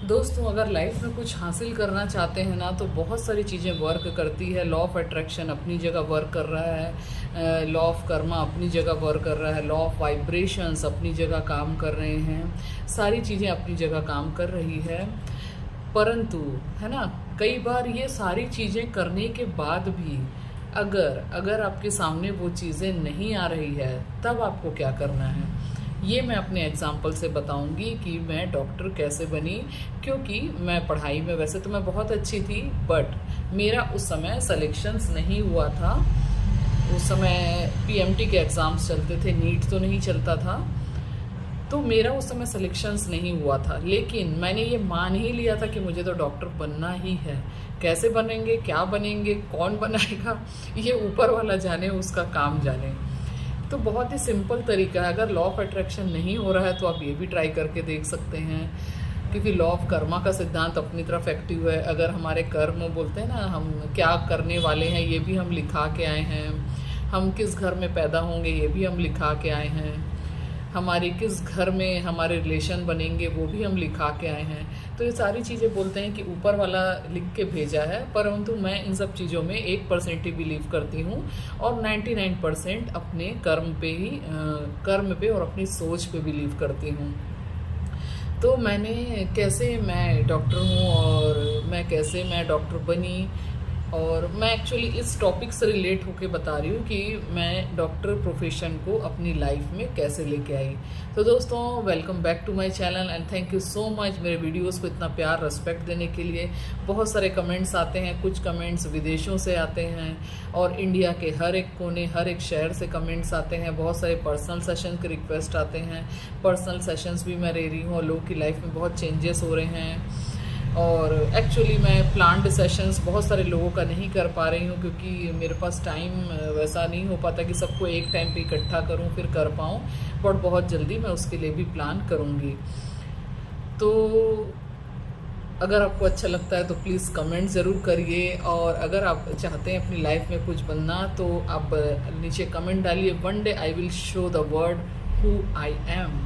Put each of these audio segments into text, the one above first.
दोस्तों, अगर लाइफ में कुछ हासिल करना चाहते हैं ना, तो बहुत सारी चीज़ें वर्क करती है। लॉ ऑफ अट्रैक्शन अपनी जगह वर्क कर रहा है, लॉ ऑफ कर्मा अपनी जगह वर्क कर रहा है, लॉ ऑफ वाइब्रेशंस अपनी जगह काम कर रहे हैं, सारी चीज़ें अपनी जगह काम कर रही है। परंतु है ना, कई बार ये सारी चीज़ें करने के बाद भी अगर अगर आपके सामने वो चीज़ें नहीं आ रही है, तब आपको क्या करना है, ये मैं अपने एग्जाम्पल से बताऊंगी कि मैं डॉक्टर कैसे बनी। क्योंकि मैं पढ़ाई में वैसे तो मैं बहुत अच्छी थी, बट मेरा उस समय सिलेक्शंस नहीं हुआ था। उस समय पीएमटी के एग्ज़ाम्स चलते थे, नीट तो नहीं चलता था, तो मेरा उस समय सिलेक्शंस नहीं हुआ था। लेकिन मैंने ये मान ही लिया था कि मुझे तो डॉक्टर बनना ही है। कैसे बनेंगे, क्या बनेंगे, कौन बनाएगा, ये ऊपर वाला जाने, उसका काम जाने। तो बहुत ही सिंपल तरीका है। अगर लॉ ऑफ अट्रैक्शन नहीं हो रहा है तो आप ये भी ट्राई करके देख सकते हैं, क्योंकि लॉ ऑफ कर्मा का सिद्धांत अपनी तरफ एक्टिव है। अगर हमारे कर्म बोलते हैं ना, हम क्या करने वाले हैं ये भी हम लिखा के आए हैं, हम किस घर में पैदा होंगे ये भी हम लिखा के आए हैं, हमारे किस घर में हमारे रिलेशन बनेंगे वो भी हम लिखा के आए हैं। तो ये सारी चीज़ें बोलते हैं कि ऊपर वाला लिख के भेजा है, परंतु मैं इन सब चीज़ों में 1% ही बिलीव करती हूँ और 99% अपने कर्म पे और अपनी सोच पे बिलीव करती हूँ। तो मैं डॉक्टर हूँ और मैं डॉक्टर बनी, और मैं एक्चुअली इस टॉपिक से रिलेट होके बता रही हूँ कि मैं डॉक्टर प्रोफेशन को अपनी लाइफ में कैसे लेके आई। तो दोस्तों, welcome back to my channel and thank you so much मेरे वीडियोस को इतना प्यार रेस्पेक्ट देने के लिए। बहुत सारे कमेंट्स आते हैं, कुछ कमेंट्स विदेशों से आते हैं और इंडिया के हर एक कोने, हर एक शहर से कमेंट्स आते हैं। बहुत सारे पर्सनल सेशन के रिक्वेस्ट आते हैं, पर्सनल सेशंस भी मैं ले रही हूँ और लोगों की लाइफ में बहुत चेंजेस हो रहे हैं। और एक्चुअली मैं प्लान्ड सेशंस बहुत सारे लोगों का नहीं कर पा रही हूँ, क्योंकि मेरे पास टाइम वैसा नहीं हो पाता कि सबको एक टाइम पे इकट्ठा करूँ फिर कर पाऊँ, बट बहुत जल्दी मैं उसके लिए भी प्लान करूँगी। तो अगर आपको अच्छा लगता है तो प्लीज़ कमेंट ज़रूर करिए, और अगर आप चाहते हैं अपनी लाइफ में कुछ बनना तो आप नीचे कमेंट डालिए, one day I will show the world who I am.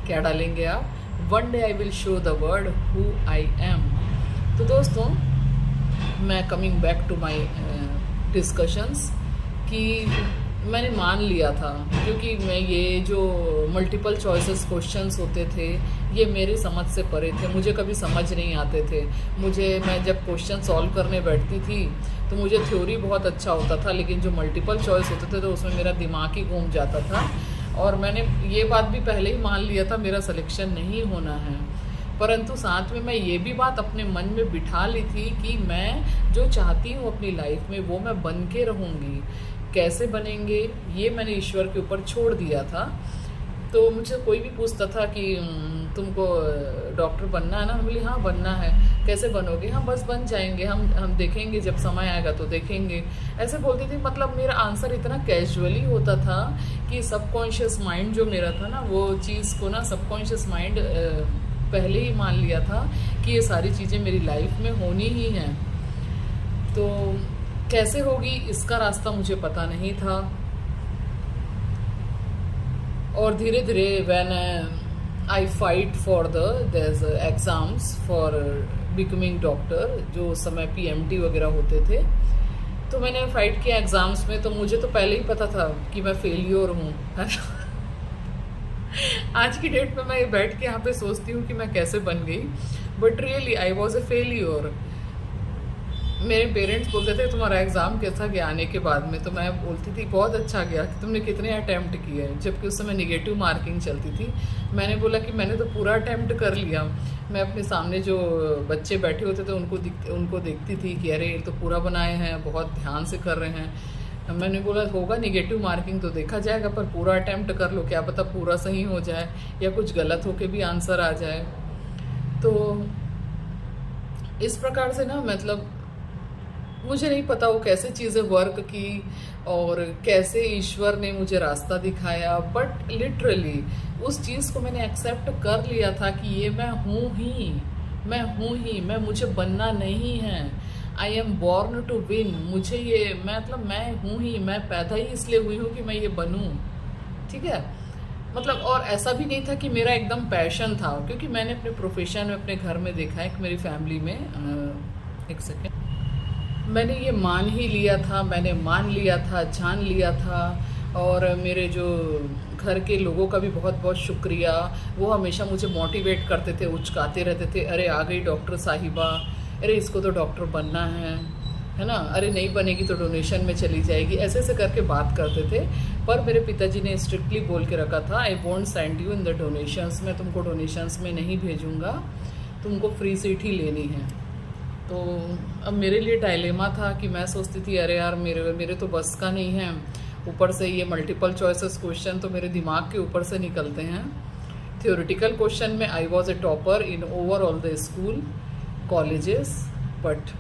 क्या डालेंगे आप? One day I will show the world who I am. तो दोस्तों, मैं coming back to my discussions कि मैंने मान लिया था, क्योंकि मैं ये जो मल्टीपल चॉइसेस क्वेश्चंस होते थे ये मेरे समझ से परे थे, मुझे कभी समझ नहीं आते थे। मैं जब क्वेश्चन सॉल्व करने बैठती थी तो मुझे थ्योरी बहुत अच्छा होता था, लेकिन जो मल्टीपल चॉइस होते थे तो उसमें मेरा दिमाग ही घूम जाता था। और मैंने ये बात भी पहले ही मान लिया था मेरा सिलेक्शन नहीं होना है, परंतु साथ में मैं ये भी बात अपने मन में बिठा ली थी कि मैं जो चाहती हूँ अपनी लाइफ में वो मैं बन के रहूँगी। कैसे बनेंगे ये मैंने ईश्वर के ऊपर छोड़ दिया था। तो मुझे कोई भी पूछता था कि तुमको डॉक्टर बनना है ना, मैं बोली हाँ बनना है। कैसे बनोगे? हाँ बस बन जाएंगे, हम देखेंगे, जब समय आएगा तो देखेंगे, ऐसे बोलती थी। मतलब मेरा आंसर इतना कैजुअली होता था कि सबकॉन्शियस माइंड जो मेरा था ना, वो चीज़ को ना सबकॉन्शियस माइंड पहले ही मान लिया था कि ये सारी चीज़ें मेरी लाइफ में होनी ही हैं। तो कैसे होगी इसका रास्ता मुझे पता नहीं था, और धीरे धीरे when I fight for their exams for becoming doctor, जो उस समय पीएमटी वगैरह होते थे, तो मैंने फाइट किया एग्ज़ाम्स में। तो मुझे तो पहले ही पता था कि मैं फेलियर हूँ, है ना। आज की डेट में मैं बैठ के यहाँ पे सोचती हूँ कि मैं कैसे बन गई, but really I was a failure. मेरे पेरेंट्स बोलते थे तुम्हारा एग्ज़ाम कैसा गया आने के बाद में, तो मैं बोलती थी बहुत अच्छा गया। कि तुमने कितने अटैम्प्ट किए? जबकि उस समय निगेटिव मार्किंग चलती थी। मैंने बोला कि मैंने तो पूरा अटैम्प्ट कर लिया। मैं अपने सामने जो बच्चे बैठे होते थे उनको देखती थी कि अरे ये तो पूरा बनाए हैं, बहुत ध्यान से कर रहे हैं। मैंने बोला होगा निगेटिव मार्किंग तो देखा जाएगा, पर पूरा अटैम्प्ट कर लो, क्या पता पूरा सही हो जाए या कुछ गलत होके भी आंसर आ जाए। तो इस प्रकार से ना, मतलब मुझे नहीं पता वो कैसे चीज़ें वर्क की और कैसे ईश्वर ने मुझे रास्ता दिखाया, बट लिटरली उस चीज़ को मैंने एक्सेप्ट कर लिया था कि ये मैं हूँ ही, मुझे बनना नहीं है। I am born to win. मुझे मैं हूँ ही, मैं पैदा ही इसलिए हुई हूँ कि मैं ये बनूँ। ठीक है, मतलब और ऐसा भी नहीं था कि मेरा एकदम पैशन था, क्योंकि मैंने अपने प्रोफेशन में अपने घर में देखा है कि मेरी फैमिली में एक सेकेंड, मैंने ये मान ही लिया था, मैंने मान लिया था, जान लिया था। और मेरे जो घर के लोगों का भी बहुत बहुत शुक्रिया, वो हमेशा मुझे मोटिवेट करते थे, उचकाते रहते थे, अरे आ गई डॉक्टर साहिबा, अरे इसको तो डॉक्टर बनना है ना, अरे नहीं बनेगी तो डोनेशन में चली जाएगी, ऐसे ऐसे करके बात करते थे। पर मेरे पिताजी ने स्ट्रिक्टली बोल के रखा था, I won't send you in the donations, मैं तुमको डोनेशंस में नहीं भेजूँगा, तुमको फ्री सीट ही लेनी है। तो अब मेरे लिए डायलेमा था कि मैं सोचती थी अरे यार मेरे तो बस का नहीं है, ऊपर से ये मल्टीपल चॉइसेस क्वेश्चन तो मेरे दिमाग के ऊपर से निकलते हैं। थ्योरेटिकल क्वेश्चन में I was a topper in overall the school colleges, but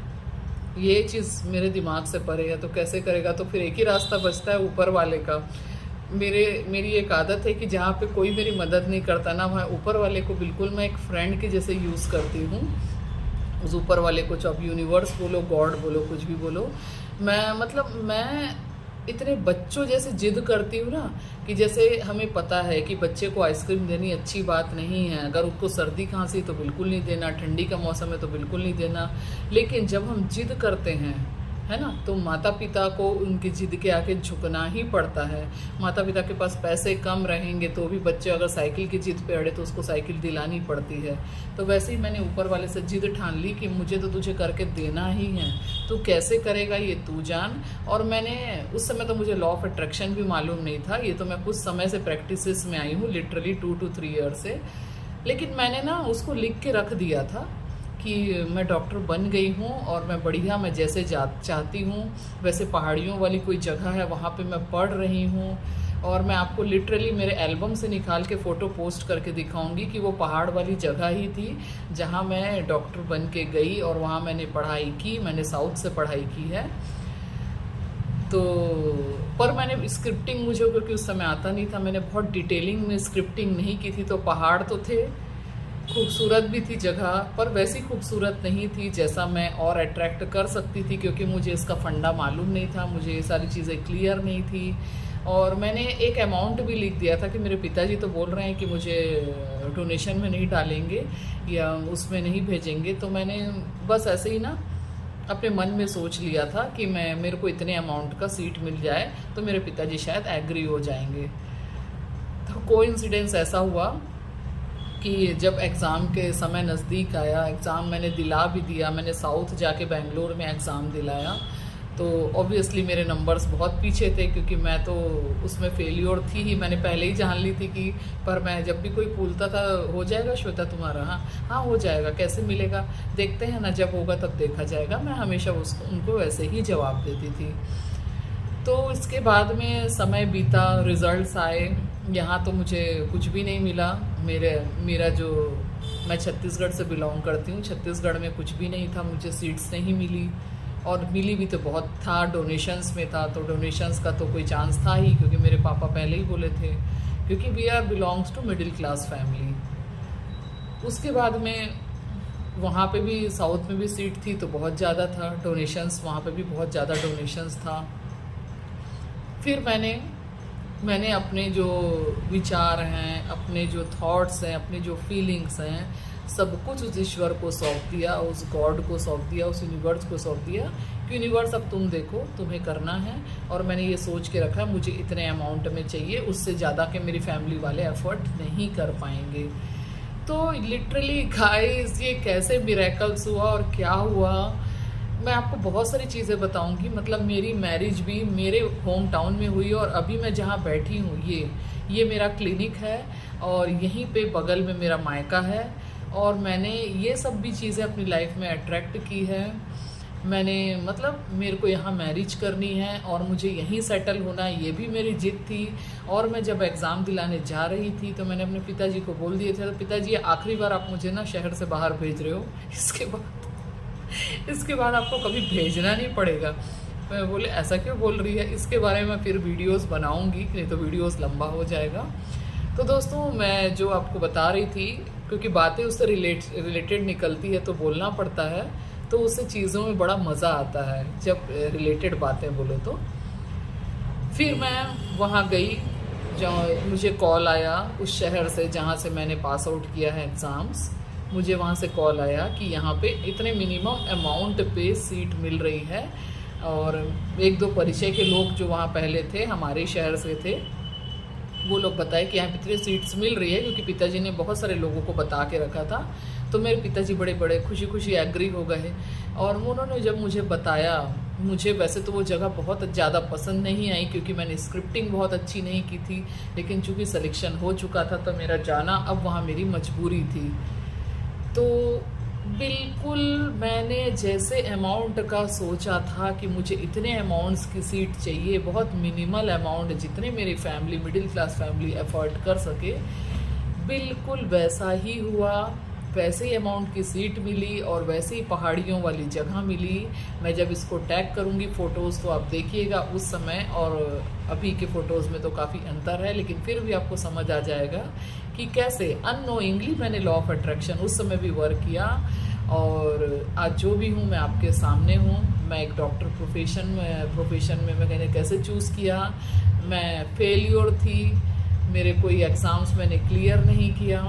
ये चीज़ मेरे दिमाग से परे है, तो कैसे करेगा। तो फिर एक ही रास्ता बचता है ऊपर वाले का। मेरी एक आदत है कि जहाँ पे कोई मेरी मदद नहीं करता ना, वहाँ ऊपर वाले को बिल्कुल मैं एक फ्रेंड के जैसे यूज़ करती हूँ। उस ऊपर वाले को चाहे यूनिवर्स बोलो, गॉड बोलो, कुछ भी बोलो, मैं इतने बच्चों जैसे जिद करती हूँ ना, कि जैसे हमें पता है कि बच्चे को आइसक्रीम देनी अच्छी बात नहीं है, अगर उसको सर्दी खांसी तो बिल्कुल नहीं देना, ठंडी का मौसम है तो बिल्कुल नहीं देना। लेकिन जब हम जिद करते हैं, है ना, तो माता पिता को उनकी जिद के आगे झुकना ही पड़ता है। माता पिता के पास पैसे कम रहेंगे तो भी बच्चे अगर साइकिल की जिद पे अड़े तो उसको साइकिल दिलानी पड़ती है। तो वैसे ही मैंने ऊपर वाले से जिद ठान ली कि मुझे तो तुझे करके देना ही है, तू कैसे करेगा ये तू जान। और मैंने उस समय तो मुझे लॉ ऑफ अट्रैक्शन भी मालूम नहीं था, ये तो मैं कुछ समय से प्रैक्टिसेस में आई हूँ, लिटरली 2 to 3 ईयर से। लेकिन मैंने ना उसको लिख के रख दिया था कि मैं डॉक्टर बन गई हूँ और मैं बढ़िया, मैं जैसे चाहती हूँ वैसे पहाड़ियों वाली कोई जगह है वहाँ पे मैं पढ़ रही हूँ। और मैं आपको लिटरली मेरे एल्बम से निकाल के फ़ोटो पोस्ट करके दिखाऊंगी कि वो पहाड़ वाली जगह ही थी जहाँ मैं डॉक्टर बन के गई और वहाँ मैंने पढ़ाई की। मैंने साउथ से पढ़ाई की है। तो पर मैंने स्क्रिप्टिंग, मुझे क्योंकि उस समय आता नहीं था, मैंने बहुत डिटेलिंग में स्क्रिप्टिंग नहीं की थी। तो पहाड़ तो थे, खूबसूरत भी थी जगह, पर वैसी खूबसूरत नहीं थी जैसा मैं और अट्रैक्ट कर सकती थी, क्योंकि मुझे इसका फंडा मालूम नहीं था, मुझे ये सारी चीज़ें क्लियर नहीं थी। और मैंने एक अमाउंट भी लिख दिया था कि मेरे पिताजी तो बोल रहे हैं कि मुझे डोनेशन में नहीं डालेंगे या उसमें नहीं भेजेंगे। तो मैंने बस ऐसे ही ना अपने मन में सोच लिया था कि मेरे को इतने अमाउंट का सीट मिल जाए तो मेरे पिताजी शायद एग्री हो जाएंगे। तो कोइंसिडेंस ऐसा हुआ कि जब एग्ज़ाम के समय नज़दीक आया, एग्ज़ाम मैंने दिला भी दिया, मैंने साउथ जाके बेंगलोर में एग्ज़ाम दिलाया। तो ऑब्वियसली मेरे नंबर्स बहुत पीछे थे, क्योंकि मैं तो उसमें फेलियर थी ही, मैंने पहले ही जान ली थी कि, पर मैं जब भी कोई पूछता था हो जाएगा श्वेता तुम्हारा, हाँ हो जाएगा, कैसे मिलेगा देखते हैं ना, जब होगा तब देखा जाएगा, मैं हमेशा उनको वैसे ही जवाब देती थी। तो इसके बाद में समय बीता, रिज़ल्ट्स आए, यहाँ तो मुझे कुछ भी नहीं मिला। मेरा जो, मैं छत्तीसगढ़ से बिलोंग करती हूँ, छत्तीसगढ़ में कुछ भी नहीं था, मुझे सीट्स नहीं मिली, और मिली भी तो बहुत था, डोनेशंस में था, तो डोनेशंस का तो कोई चांस था ही, क्योंकि मेरे पापा पहले ही बोले थे, क्योंकि we are belongs to middle class family. उसके बाद में वहाँ पे भी साउथ में भी सीट थी तो बहुत ज़्यादा था डोनेशंस, वहाँ पे भी बहुत ज़्यादा डोनेशंस था। फिर मैंने अपने जो विचार हैं, अपने जो थॉट्स हैं, अपने जो फीलिंग्स हैं, सब कुछ उस ईश्वर को सौंप दिया, उस गॉड को सौंप दिया, उस यूनिवर्स को सौंप दिया कि यूनिवर्स अब तुम देखो, तुम्हें करना है। और मैंने ये सोच के रखा मुझे इतने अमाउंट में चाहिए, उससे ज़्यादा के मेरी फैमिली वाले एफर्ट नहीं कर पाएंगे। तो लिटरली गाइस, ये कैसे मिरेकल्स हुआ और क्या हुआ, मैं आपको बहुत सारी चीज़ें बताऊंगी। मतलब मेरी मैरिज भी मेरे होम टाउन में हुई, और अभी मैं जहाँ बैठी हूँ ये मेरा क्लिनिक है, और यहीं पे बगल में मेरा मायका है। और मैंने ये सब भी चीज़ें अपनी लाइफ में अट्रैक्ट की है। मैंने मेरे को यहाँ मैरिज करनी है और मुझे यहीं सेटल होना है, ये भी मेरी जिद थी। और मैं जब एग्ज़ाम दिलाने जा रही थी तो मैंने अपने पिताजी को बोल दिए थे, तो पिताजी आखिरी बार आप मुझे ना शहर से बाहर भेज रहे हो, इसके बाद आपको कभी भेजना नहीं पड़ेगा। मैं बोले ऐसा क्यों बोल रही है, इसके बारे में फिर वीडियोस बनाऊंगी, नहीं तो वीडियोस लंबा हो जाएगा। तो दोस्तों, मैं जो आपको बता रही थी, क्योंकि बातें उससे रिलेटेड निकलती है तो बोलना पड़ता है, तो उससे चीज़ों में बड़ा मज़ा आता है जब रिलेटेड बातें बोलो। तो फिर मैं वहाँ गई जहाँ मुझे कॉल आया उस शहर से जहाँ से मैंने पास आउट किया है एग्ज़ाम्स, मुझे वहाँ से कॉल आया कि यहाँ पे इतने मिनिमम अमाउंट पे सीट मिल रही है। और एक दो परिचय के लोग जो वहाँ पहले थे, हमारे शहर से थे, वो लोग बताए कि यहाँ पे इतनी सीट्स मिल रही है, क्योंकि पिताजी ने बहुत सारे लोगों को बता के रखा था। तो मेरे पिताजी बड़े बड़े खुशी खुशी एग्री हो गए। और उन्होंने जब मुझे बताया, मुझे वैसे तो वो जगह बहुत ज़्यादा पसंद नहीं आई, क्योंकि मैंने स्क्रिप्टिंग बहुत अच्छी नहीं की थी, लेकिन चूँकि सिलेक्शन हो चुका था तो मेरा जाना अब वहाँ मेरी मजबूरी थी। तो बिल्कुल मैंने जैसे अमाउंट का सोचा था कि मुझे इतने अमाउंट्स की सीट चाहिए, बहुत मिनिमल अमाउंट जितने मेरी family, middle class family afford कर सके, बिल्कुल वैसा ही हुआ। वैसे ही अमाउंट की सीट मिली और वैसे ही पहाड़ियों वाली जगह मिली। मैं जब इसको टैग करूँगी फ़ोटोज़ तो आप देखिएगा उस समय और अभी के फ़ोटोज़ में तो काफ़ी अंतर है, लेकिन फिर भी आपको समझ आ जाएगा कि कैसे अननोइंगली मैंने लॉ ऑफ अट्रैक्शन उस समय भी वर्क किया। और आज जो भी हूँ मैं आपके सामने हूँ। मैं एक डॉक्टर प्रोफेशन में मैंने कैसे चूज़ किया। मैं फेलियर थी, मेरे कोई एग्ज़ाम्स मैंने क्लियर नहीं किया,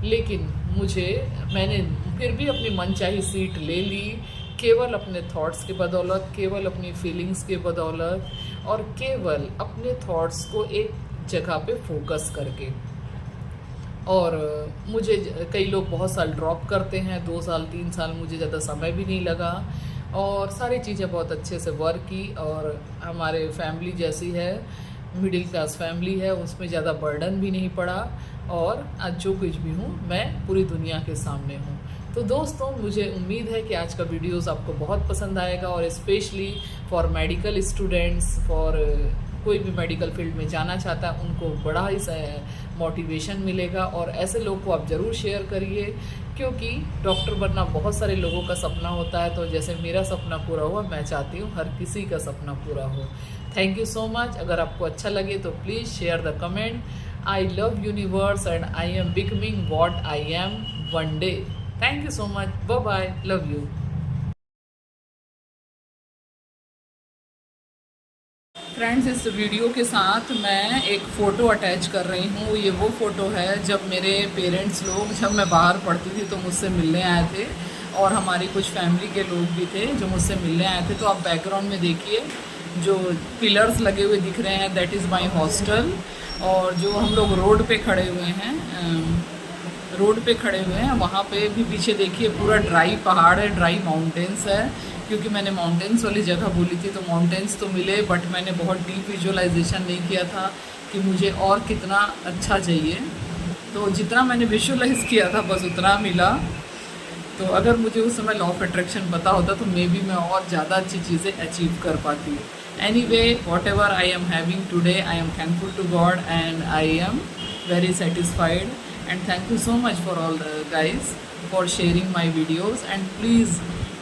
लेकिन मैंने फिर भी अपनी मनचाही सीट ले ली, केवल अपने थॉट्स के बदौलत, केवल अपनी फीलिंग्स के बदौलत, और केवल अपने थॉट्स को एक जगह पे फोकस करके। और मुझे कई लोग बहुत साल ड्रॉप करते हैं, 2 साल 3 साल, मुझे ज़्यादा समय भी नहीं लगा और सारी चीज़ें बहुत अच्छे से वर्क की। और हमारे फैमिली जैसी है, मिडिल क्लास फैमिली है, उसमें ज़्यादा बर्डन भी नहीं पड़ा। और आज जो कुछ भी हूँ मैं पूरी दुनिया के सामने हूँ। तो दोस्तों, मुझे उम्मीद है कि आज का वीडियोस आपको बहुत पसंद आएगा, और specially for medical students, for कोई भी मेडिकल फील्ड में जाना चाहता है उनको बड़ा ही मोटिवेशन मिलेगा। और ऐसे लोग को आप ज़रूर शेयर करिए, क्योंकि डॉक्टर बनना बहुत सारे लोगों का सपना होता है। तो जैसे मेरा सपना पूरा हुआ, मैं चाहती हूँ हर किसी का सपना पूरा हो। Thank you so much. अगर आपको अच्छा लगे तो please share the comment. I love universe and I am becoming what I am one day. Thank you so much. Bye bye. Love you. Friends, इस वीडियो के साथ मैं एक फ़ोटो अटैच कर रही हूँ। ये वो फ़ोटो है जब मेरे पेरेंट्स लोग, जब मैं बाहर पढ़ती थी तो मुझसे मिलने आए थे, और हमारी कुछ फैमिली के लोग भी थे जो मुझसे मिलने आए थे। तो आप बैकग्राउंड में देखिए, जो पिलर्स लगे हुए दिख रहे हैं, दैट इज़ माई हॉस्टल। और जो हम लोग रोड पे खड़े हुए हैं, वहाँ पे भी पीछे देखिए पूरा ड्राई पहाड़ है, ड्राई माउंटेन्स है। क्योंकि मैंने माउंटेन्स वाली जगह बोली थी तो माउंटेन्स तो मिले, बट मैंने बहुत डीप विजुअलाइजेशन नहीं किया था कि मुझे और कितना अच्छा चाहिए। तो जितना मैंने विजुअलाइज किया था बस उतना मिला। तो अगर मुझे उस समय लॉ ऑफ अट्रैक्शन पता होता तो मे बी मैं और ज़्यादा अच्छी चीज़ें अचीव कर पाती। Anyway, whatever I am having today, I am thankful to God and I am very satisfied. And thank you so much for all guys for sharing my videos. And please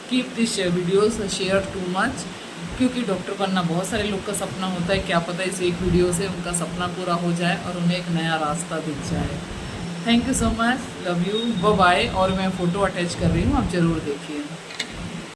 keep this videos share too much, क्योंकि doctor बनना बहुत सारे लोग का सपना होता है। क्या पता इस एक वीडियो से उनका सपना पूरा हो जाए और उन्हें एक नया रास्ता दिख जाए। Thank you so much. Love you. Bye bye. और मैं फ़ोटो अटैच कर रही हूँ, आप ज़रूर देखिए।